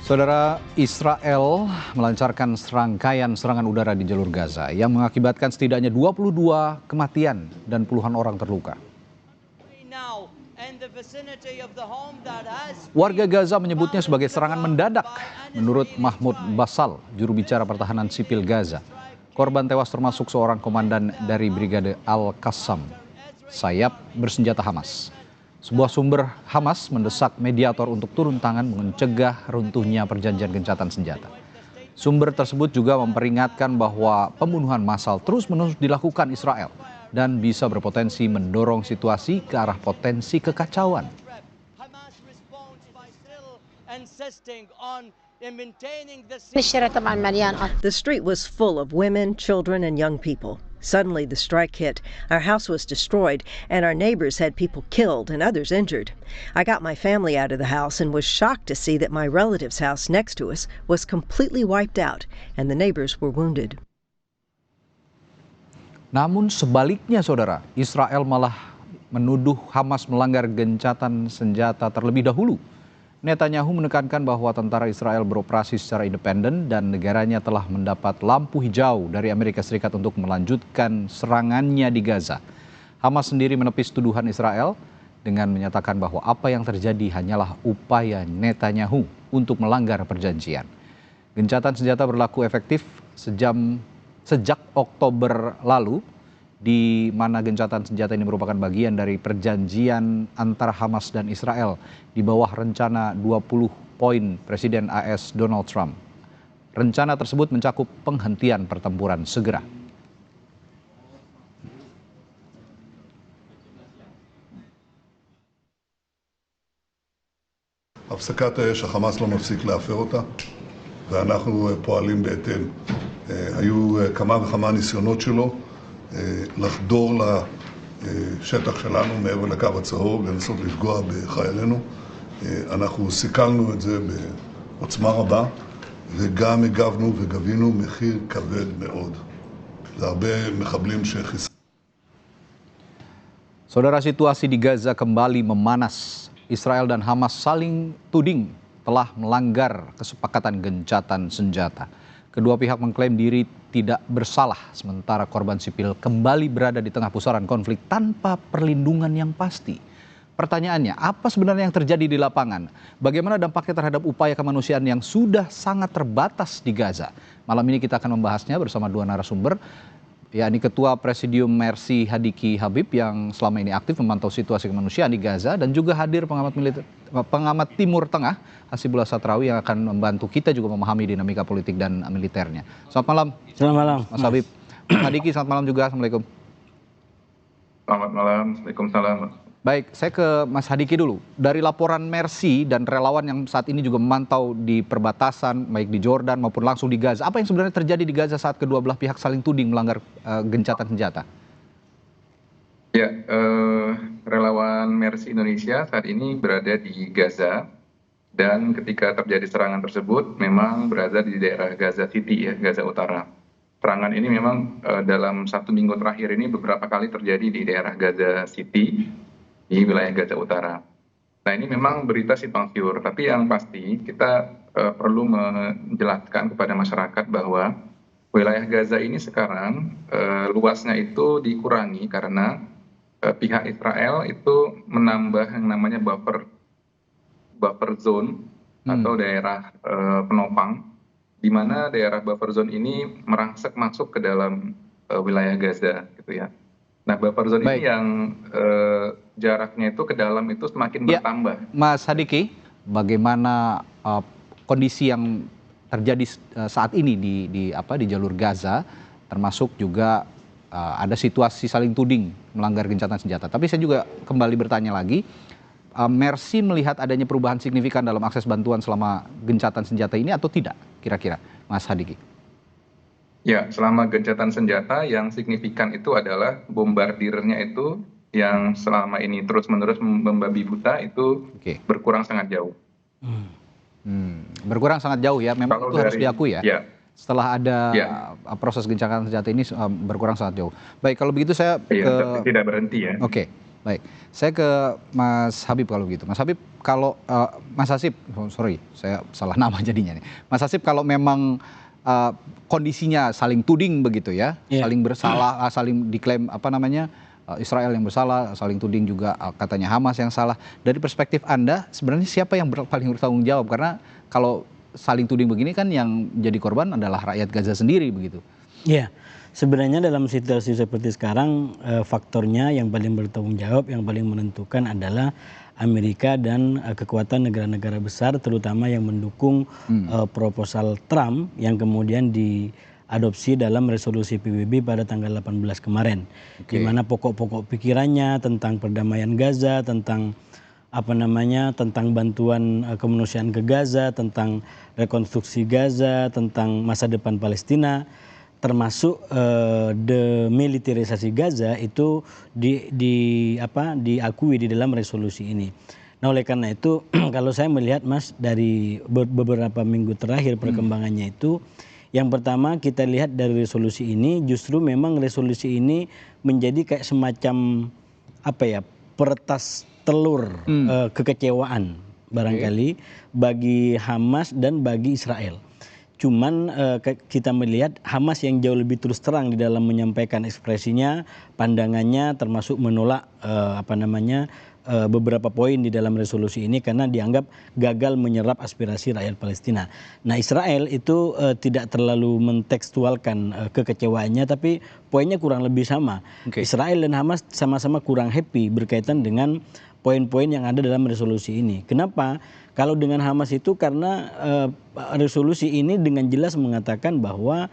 Saudara, Israel melancarkan serangkaian serangan udara di jalur Gaza yang mengakibatkan setidaknya 22 kematian dan puluhan orang terluka. Warga Gaza menyebutnya sebagai serangan mendadak. Menurut Mahmud Basal, juru bicara pertahanan sipil Gaza, korban tewas termasuk seorang komandan dari Brigade Al-Qassam, sayap bersenjata Hamas. Sebuah sumber Hamas mendesak mediator untuk turun tangan mencegah runtuhnya perjanjian gencatan senjata. Sumber tersebut juga memperingatkan bahwa pembunuhan massal terus-menerus dilakukan Israel dan bisa berpotensi mendorong situasi ke arah potensi kekacauan. The street was full of women, children, and young people. Suddenly, the strike hit. Our house was destroyed, and our neighbors had people killed and others injured. I got my family out of the house and was shocked to see that my relative's house next to us was completely wiped out, and the neighbors were wounded. Namun sebaliknya, saudara, Israel malah menuduh Hamas melanggar gencatan senjata terlebih dahulu. Netanyahu menekankan bahwa tentara Israel beroperasi secara independen dan negaranya telah mendapat lampu hijau dari Amerika Serikat untuk melanjutkan serangannya di Gaza. Hamas sendiri menepis tuduhan Israel dengan menyatakan bahwa apa yang terjadi hanyalah upaya Netanyahu untuk melanggar perjanjian. Gencatan senjata berlaku efektif sejak Oktober lalu, di mana gencatan senjata ini merupakan bagian dari perjanjian antara Hamas dan Israel di bawah rencana 20 poin Presiden AS Donald Trump. Rencana tersebut mencakup penghentian pertempuran segera. הפסקת האש, החמאס לא מפסיק להפר אותה, ואנחנו פועלים בהתאם. היו כמה וכמה ניסיונות שלו לחדור לשטח שלנו מעבר לקו הצהוב, לנסות לפגוע בחיילינו. אנחנו סיכלנו את זה בעוצמה רבה, וגם הגבנו וגבינו מחיר כבד מאוד. זה הרבה מחבלים שחיסלנו. Saudara, situasi di Gaza kembali memanas. Israel dan Hamas saling tuding telah melanggar kesepakatan gencatan senjata. Kedua pihak mengklaim diri tidak bersalah, sementara korban sipil kembali berada di tengah pusaran konflik tanpa perlindungan yang pasti. Pertanyaannya, apa sebenarnya yang terjadi di lapangan? Bagaimana dampaknya terhadap upaya kemanusiaan yang sudah sangat terbatas di Gaza? Malam ini kita akan membahasnya bersama dua narasumber, yakni Ketua Presidium Mercy Hadiki Habib yang selama ini aktif memantau situasi kemanusiaan di Gaza, dan juga hadir pengamat Timur Tengah Hasibullah Satrawi yang akan membantu kita juga memahami dinamika politik dan militernya. Selamat malam. Selamat malam, Mas Habib. Mas Hadiki, selamat malam juga. Assalamualaikum. Selamat malam. Waalaikumsalam. Baik, saya ke Mas Hadiki dulu. Dari laporan Mercy dan relawan yang saat ini juga memantau di perbatasan, baik di Jordan maupun langsung di Gaza, apa yang sebenarnya terjadi di Gaza saat kedua belah pihak saling tuding melanggar gencatan senjata? Ya, relawan Mercy Indonesia saat ini berada di Gaza, dan ketika terjadi serangan tersebut memang berada di daerah Gaza City, ya, Gaza Utara. Serangan ini memang dalam 1 minggu terakhir ini beberapa kali terjadi di daerah Gaza City, di wilayah Gaza Utara. Nah, ini memang berita simpang siur, tapi yang pasti kita perlu menjelaskan kepada masyarakat bahwa wilayah Gaza ini sekarang luasnya itu dikurangi karena pihak Israel itu menambah yang namanya buffer zone atau daerah penopang, di mana daerah buffer zone ini merangsek masuk ke dalam wilayah Gaza, gitu ya. Nah, buffer zone ini yang jaraknya itu ke dalam itu semakin bertambah. Mas Hadiki, bagaimana kondisi yang terjadi saat ini di jalur Gaza, termasuk juga ada situasi saling tuding melanggar gencatan senjata. Tapi saya juga kembali bertanya lagi, Mercy melihat adanya perubahan signifikan dalam akses bantuan selama gencatan senjata ini atau tidak, kira-kira, Mas Hadiki? Ya, selama gencatan senjata yang signifikan itu adalah bombardirnya itu yang selama ini terus-menerus membabi buta itu berkurang sangat jauh. Berkurang sangat jauh ya, memang kalau itu harus diakui ya. Setelah ada proses gencatan senjata ini berkurang sangat jauh. Baik, kalau begitu saya tidak berhenti ya. Oke, baik. Saya ke Mas Habib kalau begitu. Mas Habib, kalau Mas Hasib, sorry saya salah nama jadinya nih. Mas Hasib, kalau memang kondisinya saling tuding begitu ya, saling bersalah, saling diklaim Israel yang bersalah, saling tuding juga katanya Hamas yang salah. Dari perspektif Anda, sebenarnya siapa yang paling bertanggung jawab? Karena kalau saling tuding begini kan yang jadi korban adalah rakyat Gaza sendiri begitu. Iya, sebenarnya dalam situasi seperti sekarang faktornya yang paling bertanggung jawab, yang paling menentukan adalah Amerika dan kekuatan negara-negara besar, terutama yang mendukung proposal Trump yang kemudian diadopsi dalam resolusi PBB pada tanggal 18 kemarin, di mana pokok-pokok pikirannya tentang perdamaian Gaza, tentang tentang bantuan kemanusiaan ke Gaza, tentang rekonstruksi Gaza, tentang masa depan Palestina, termasuk demilitarisasi Gaza itu diakui di dalam resolusi ini. Nah, oleh karena itu kalau saya melihat, Mas, dari beberapa minggu terakhir perkembangannya itu, yang pertama kita lihat dari resolusi ini justru memang resolusi ini menjadi kayak semacam peretas telur kekecewaan barangkali bagi Hamas dan bagi Israel. Cuman kita melihat Hamas yang jauh lebih terus terang di dalam menyampaikan ekspresinya, pandangannya, termasuk menolak beberapa poin di dalam resolusi ini karena dianggap gagal menyerap aspirasi rakyat Palestina. Nah, Israel itu tidak terlalu mentekstualkan kekecewaannya, tapi poinnya kurang lebih sama. Israel dan Hamas sama-sama kurang happy berkaitan dengan poin-poin yang ada dalam resolusi ini. Kenapa? Kalau dengan Hamas itu karena resolusi ini dengan jelas mengatakan bahwa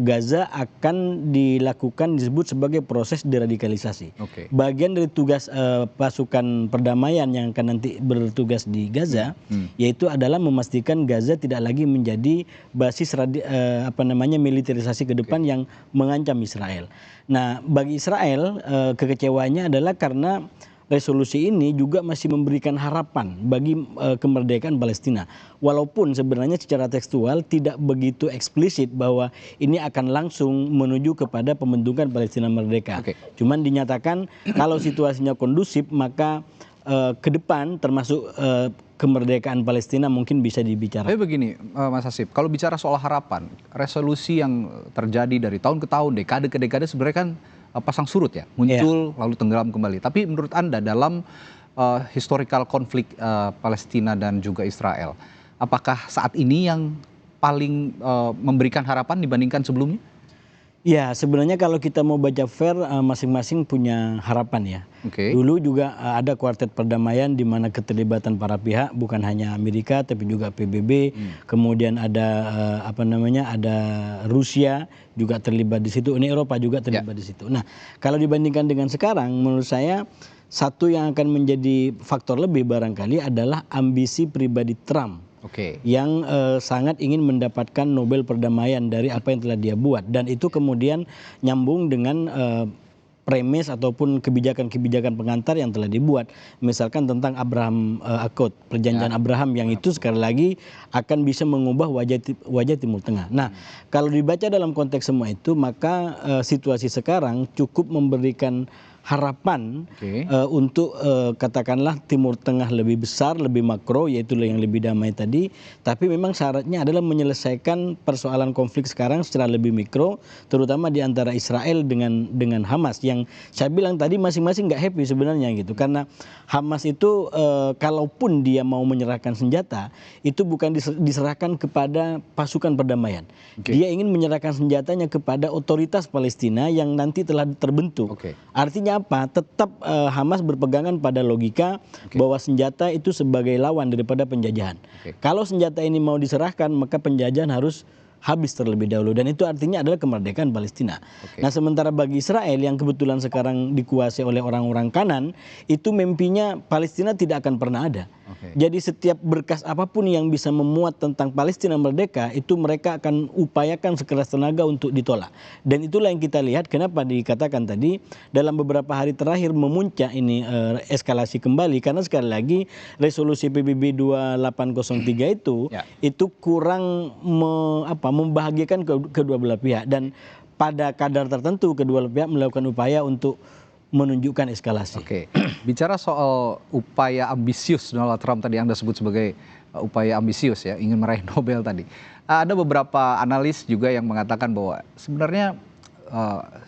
Gaza akan disebut sebagai proses deradikalisasi. Bagian dari tugas pasukan perdamaian yang akan nanti bertugas di Gaza, yaitu adalah memastikan Gaza tidak lagi menjadi basis militerisasi ke depan yang mengancam Israel. Nah, bagi Israel kekecewaannya adalah karena resolusi ini juga masih memberikan harapan bagi kemerdekaan Palestina. Walaupun sebenarnya secara tekstual tidak begitu eksplisit bahwa ini akan langsung menuju kepada pembentukan Palestina merdeka. Cuman dinyatakan kalau situasinya kondusif maka ke depan termasuk kemerdekaan Palestina mungkin bisa dibicarakan. Tapi begini, Mas Hasib, kalau bicara soal harapan, resolusi yang terjadi dari tahun ke tahun, dekade ke dekade sebenarnya kan pasang surut ya, muncul lalu tenggelam kembali. Tapi menurut Anda dalam historical konflik Palestina dan juga Israel, apakah saat ini yang paling memberikan harapan dibandingkan sebelumnya? Ya, sebenarnya kalau kita mau baca fair, masing-masing punya harapan ya. Dulu juga ada kuartet perdamaian di mana keterlibatan para pihak bukan hanya Amerika tapi juga PBB, kemudian ada ada Rusia juga terlibat di situ, Uni Eropa juga terlibat di situ. Nah, kalau dibandingkan dengan sekarang, menurut saya satu yang akan menjadi faktor lebih barangkali adalah ambisi pribadi Trump. Yang sangat ingin mendapatkan Nobel perdamaian dari apa yang telah dia buat, dan itu kemudian nyambung dengan premis ataupun kebijakan-kebijakan pengantar yang telah dibuat, misalkan tentang Abraham Accord, perjanjian Abraham yang itu sekali lagi akan bisa mengubah wajah Timur Tengah. Nah, kalau dibaca dalam konteks semua itu, maka situasi sekarang cukup memberikan harapan untuk katakanlah Timur Tengah lebih besar, lebih makro, yaitu yang lebih damai tadi. Tapi memang syaratnya adalah menyelesaikan persoalan konflik sekarang secara lebih mikro, terutama di antara Israel dengan Hamas, yang saya bilang tadi masing-masing nggak happy sebenarnya gitu. Karena Hamas itu kalaupun dia mau menyerahkan senjata, itu bukan diserahkan kepada pasukan perdamaian. Dia ingin menyerahkan senjatanya kepada otoritas Palestina yang nanti telah terbentuk. Artinya apa? Tetap Hamas berpegangan pada logika bahwa senjata itu sebagai lawan daripada penjajahan. Kalau senjata ini mau diserahkan, maka penjajahan harus habis terlebih dahulu, dan itu artinya adalah kemerdekaan Palestina. Nah, sementara bagi Israel yang kebetulan sekarang dikuasai oleh orang-orang kanan, itu mimpinya Palestina tidak akan pernah ada. Jadi setiap berkas apapun yang bisa memuat tentang Palestina merdeka, itu mereka akan upayakan sekeras tenaga untuk ditolak. Dan itulah yang kita lihat kenapa dikatakan tadi dalam beberapa hari terakhir memuncak ini eskalasi kembali, karena sekali lagi resolusi PBB 2803 itu kurang membahagiakan kedua belah pihak, dan pada kadar tertentu kedua belah pihak melakukan upaya untuk menunjukkan eskalasi. Oke, bicara soal upaya ambisius Donald Trump tadi Anda sebut sebagai upaya ambisius ya, ingin meraih Nobel tadi. Ada beberapa analis juga yang mengatakan bahwa sebenarnya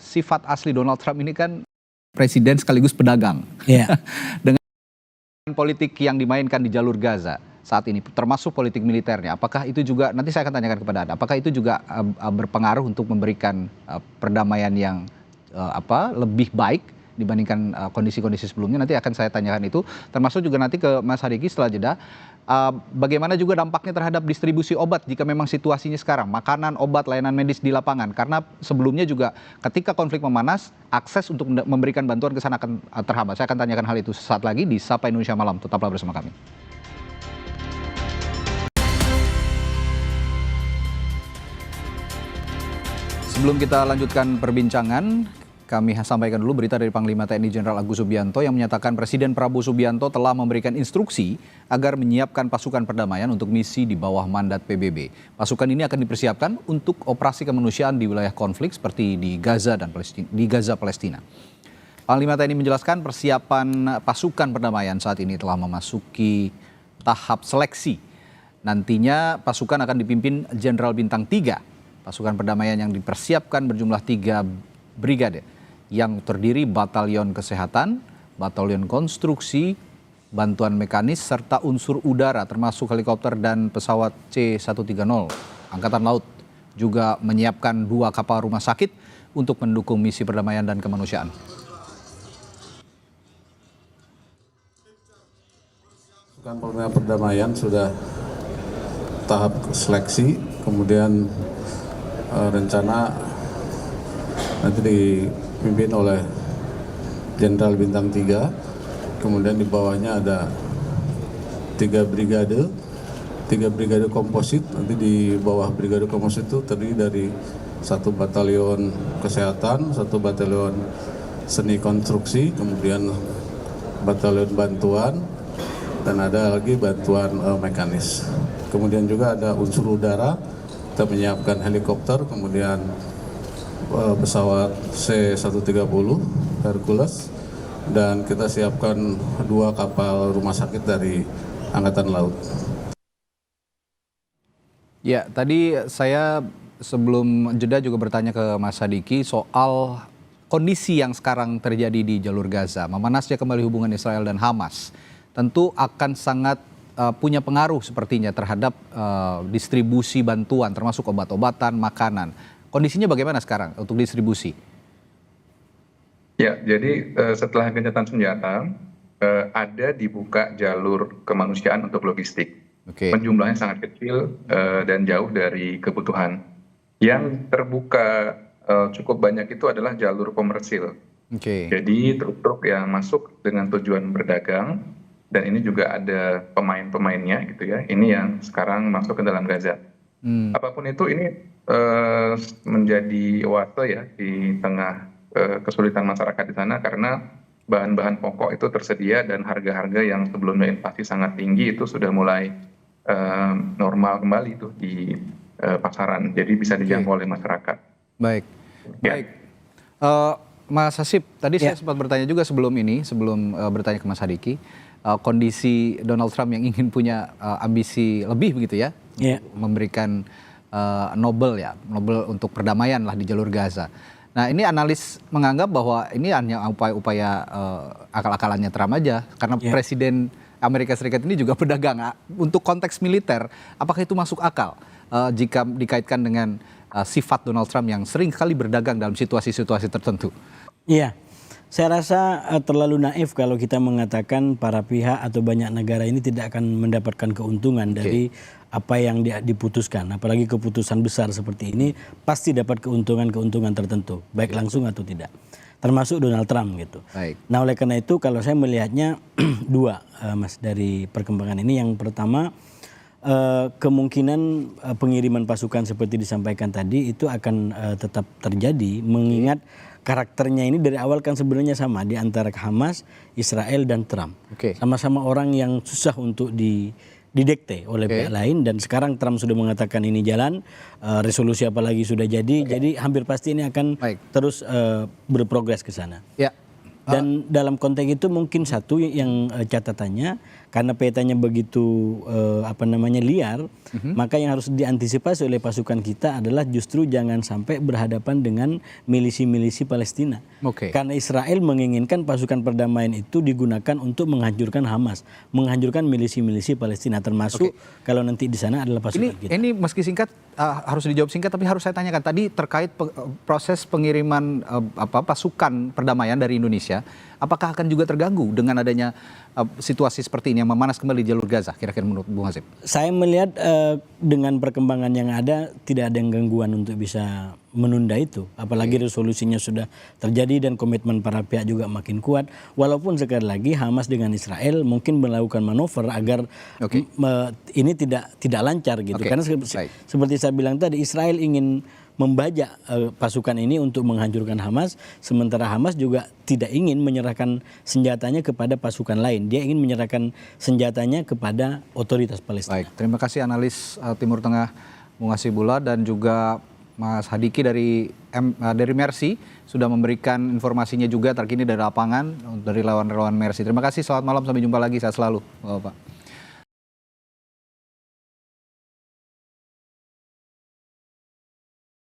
sifat asli Donald Trump ini kan presiden sekaligus pedagang. Iya. Dengan politik yang dimainkan di jalur Gaza saat ini, termasuk politik militernya, apakah itu juga, nanti saya akan tanyakan kepada Anda, apakah itu juga berpengaruh untuk memberikan perdamaian yang lebih baik dibandingkan kondisi-kondisi sebelumnya? Nanti akan saya tanyakan itu, termasuk juga nanti ke Mas Hadiki setelah jeda. Bagaimana juga dampaknya terhadap distribusi obat jika memang situasinya sekarang, makanan, obat, layanan medis di lapangan. Karena sebelumnya juga ketika konflik memanas, akses untuk memberikan bantuan ke sana akan terhambat. Saya akan tanyakan hal itu sesaat lagi di Sapa Indonesia Malam. Tetaplah bersama kami. Sebelum kita lanjutkan perbincangan, kami sampaikan dulu berita dari Panglima TNI Jenderal Agus Subianto yang menyatakan Presiden Prabowo Subianto telah memberikan instruksi agar menyiapkan pasukan perdamaian untuk misi di bawah mandat PBB. Pasukan ini akan dipersiapkan untuk operasi kemanusiaan di wilayah konflik seperti di Gaza dan Palestina. Panglima TNI menjelaskan persiapan pasukan perdamaian saat ini telah memasuki tahap seleksi. Nantinya pasukan akan dipimpin Jenderal Bintang 3. Pasukan perdamaian yang dipersiapkan berjumlah 3 brigade yang terdiri batalion kesehatan, batalion konstruksi, bantuan mekanis, serta unsur udara termasuk helikopter dan pesawat C-130. Angkatan Laut juga menyiapkan 2 kapal rumah sakit untuk mendukung misi perdamaian dan kemanusiaan. Pasukan perdamaian sudah tahap seleksi, kemudian rencana nanti dipimpin oleh Jenderal Bintang 3, kemudian di bawahnya ada 3 brigade komposit. Nanti di bawah brigade komposit itu terdiri dari 1 batalion kesehatan, 1 batalion seni konstruksi, kemudian batalion bantuan, dan ada lagi bantuan mekanis. Kemudian juga ada unsur udara, kita menyiapkan helikopter, kemudian pesawat C-130 Hercules, dan kita siapkan 2 kapal rumah sakit dari Angkatan Laut. Ya, tadi saya sebelum jeda juga bertanya ke Mas Hadiki soal kondisi yang sekarang terjadi di jalur Gaza. Memanasnya kembali hubungan Israel dan Hamas tentu akan sangat punya pengaruh sepertinya terhadap distribusi bantuan termasuk obat-obatan, makanan. Kondisinya bagaimana sekarang untuk distribusi? Ya, jadi setelah gencatan senjata ada dibuka jalur kemanusiaan untuk logistik. Jumlahnya sangat kecil dan jauh dari kebutuhan. Yang terbuka cukup banyak itu adalah jalur komersil. Jadi truk-truk yang masuk dengan tujuan berdagang, dan ini juga ada pemain-pemainnya gitu ya. Ini yang sekarang masuk ke dalam Gaza. Apapun itu, ini menjadi wate ya di tengah kesulitan masyarakat di sana, karena bahan-bahan pokok itu tersedia dan harga-harga yang sebelumnya invasi sangat tinggi itu sudah mulai normal kembali itu di pasaran. Jadi bisa dijangkau oleh masyarakat. Baik. Mas Hasib, tadi saya sempat bertanya juga sebelum bertanya ke Mas Hadiki, kondisi Donald Trump yang ingin punya ambisi lebih begitu ya, memberikan Nobel untuk perdamaian lah di jalur Gaza. Nah, ini analis menganggap bahwa ini hanya upaya-upaya akal-akalannya Trump aja, karena Presiden Amerika Serikat ini juga pedagang. Untuk konteks militer, apakah itu masuk akal jika dikaitkan dengan sifat Donald Trump yang sering kali berdagang dalam situasi-situasi tertentu? Iya. Saya rasa terlalu naif kalau kita mengatakan para pihak atau banyak negara ini tidak akan mendapatkan keuntungan dari apa yang diputuskan. Apalagi keputusan besar seperti ini pasti dapat keuntungan-keuntungan tertentu, baik langsung atau tidak. Termasuk Donald Trump gitu. Nah, oleh karena itu kalau saya melihatnya 2 Mas dari perkembangan ini. Yang pertama, kemungkinan pengiriman pasukan seperti disampaikan tadi itu akan tetap terjadi, mengingat karakternya ini dari awal kan sebenarnya sama di antara Hamas, Israel, dan Trump. Sama-sama orang yang susah untuk didekte oleh pihak lain, dan sekarang Trump sudah mengatakan ini jalan, resolusi apalagi sudah jadi hampir pasti ini akan terus berprogres ke sana. Ya, Dan dalam konteks itu mungkin satu yang catatannya, karena petanya begitu liar, maka yang harus diantisipasi oleh pasukan kita adalah justru jangan sampai berhadapan dengan milisi-milisi Palestina. Karena Israel menginginkan pasukan perdamaian itu digunakan untuk menghancurkan Hamas, menghancurkan milisi-milisi Palestina, termasuk kalau nanti di sana adalah pasukan kita. Ini meski singkat harus dijawab singkat, tapi harus saya tanyakan tadi terkait proses pengiriman pasukan perdamaian dari Indonesia, apakah akan juga terganggu dengan adanya situasi seperti ini yang memanas kembali jalur Gaza, kira-kira menurut Bung Hasib? Saya melihat dengan perkembangan yang ada tidak ada yang gangguan untuk bisa menunda itu, apalagi resolusinya sudah terjadi dan komitmen para pihak juga makin kuat, walaupun sekali lagi Hamas dengan Israel mungkin melakukan manuver agar ini tidak lancar gitu, karena seperti saya bilang tadi, Israel ingin membajak pasukan ini untuk menghancurkan Hamas, sementara Hamas juga tidak ingin menyerahkan senjatanya kepada pasukan lain. Dia ingin menyerahkan senjatanya kepada otoritas Palestina. Baik, terima kasih analis Timur Tengah Bung Hasibullah dan juga Mas Hadiki dari Mercy sudah memberikan informasinya juga terkini dari lapangan dari relawan-relawan Mercy. Terima kasih, selamat malam, sampai jumpa lagi, sehat selalu Bapak.